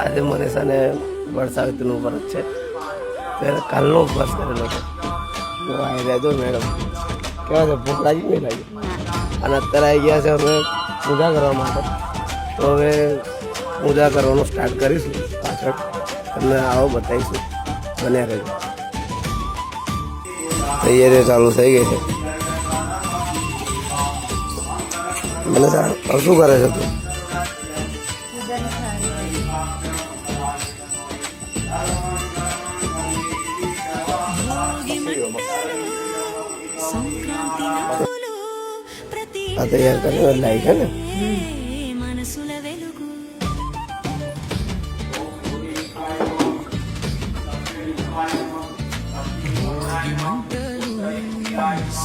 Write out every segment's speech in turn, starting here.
આજે મનીષાને વડસાવિત્રીનું વ્રત છે ત્યારે કાલનો ઉપવાસ કરેલો છે. આવી રહેજો મેડમ, કેવા છે? ભૂખ લાગી નહીં લાગી? અને અત્યારે આવી ગયા છે અમે પૂજા કરવા માટે. તો હવે પૂજા કરવાનું સ્ટાર્ટ કરીશું. પાછળ તમને આવો બતાવીશું, બન્યા રહેજો. તૈયારીઓ ચાલુ થઈ ગઈ છે. મને શું કરે છે તું? આ તૈયાર કરીને લાવી છે ને?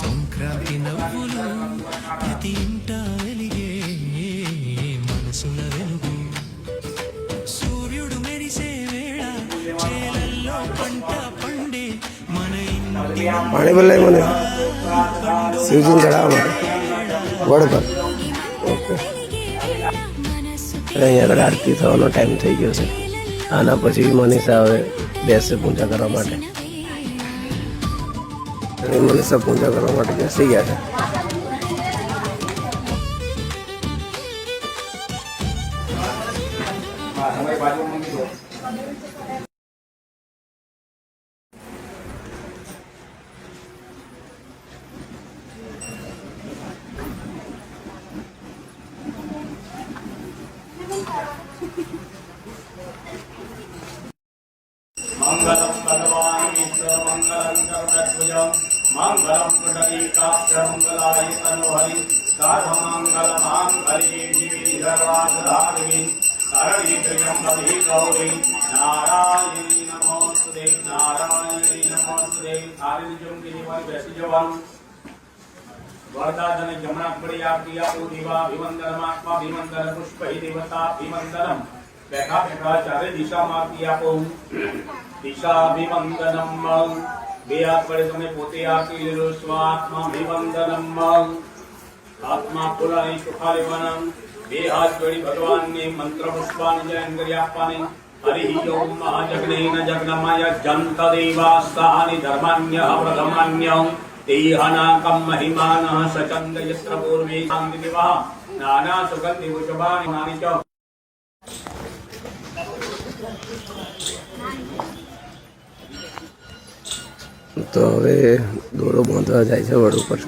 సంక్రాంతి నవ్వులు ప్రతి ఇంట వెలిగే మనసుల వెలుగు సూర్యుడు మెరిసే వేళ చేలల్లో పంట పండే మన ఇంటి પાણી પર લઈ મને શિવજીને ચડાવવા માટે વડ પર. ઓકે, અહીંયા આગળ આરતી થવાનો ટાઈમ થઈ ગયો છે. આના પછી મનીષા હવે બેસે પૂજા કરવા માટે. મનીષા પૂજા કરવા માટે બેસી ગયા છે. मंगलम भगवान विष्णु मंगलम करुणध्वज मंगलम पुंडरीकाक्ष मंगलाय तनोहरि सर्वमंगल मांगल्ये शिवे सर्वार्थसाधिके शरण्ये त्र्यंबके गौरी नारायणी नमोस्तुते नारायणी नमोस्तुते. आदित्यं देवाय वैष्णवं वरदाजन जमना पड़िया प्रिया देवा अभिवंदनमात्मा अभिवंदन पुष्पहि देवता अभिवंदनम. बैठा बैठा चारे दिशा मारती आपो दिशाभिवंदनम. બે હાથ વડે તમે પોતે આપી લેલો સ્વાત્મા અભિવંદનમ. આત્મા પુરાણી સુખા લેવાના. બે હાથ વડે ભગવાનને મંત્ર પુષ્પાંજલિ કરી આપવાની. હરિ ઓમ મહાજગ્નેન જગ્નમય જંત દેવાસ્તાનિ ધર્માન્ય પ્રધમાન્ય તેહનાકમ મહિમાનઃ સચંદ યત્ર પૂર્વે શાંતિ દેવા નાના સુગંધિ પુષ્પાણિ નાની ચ. તો હવે દોરો બાંધવા જાય છે વડ ઉપર.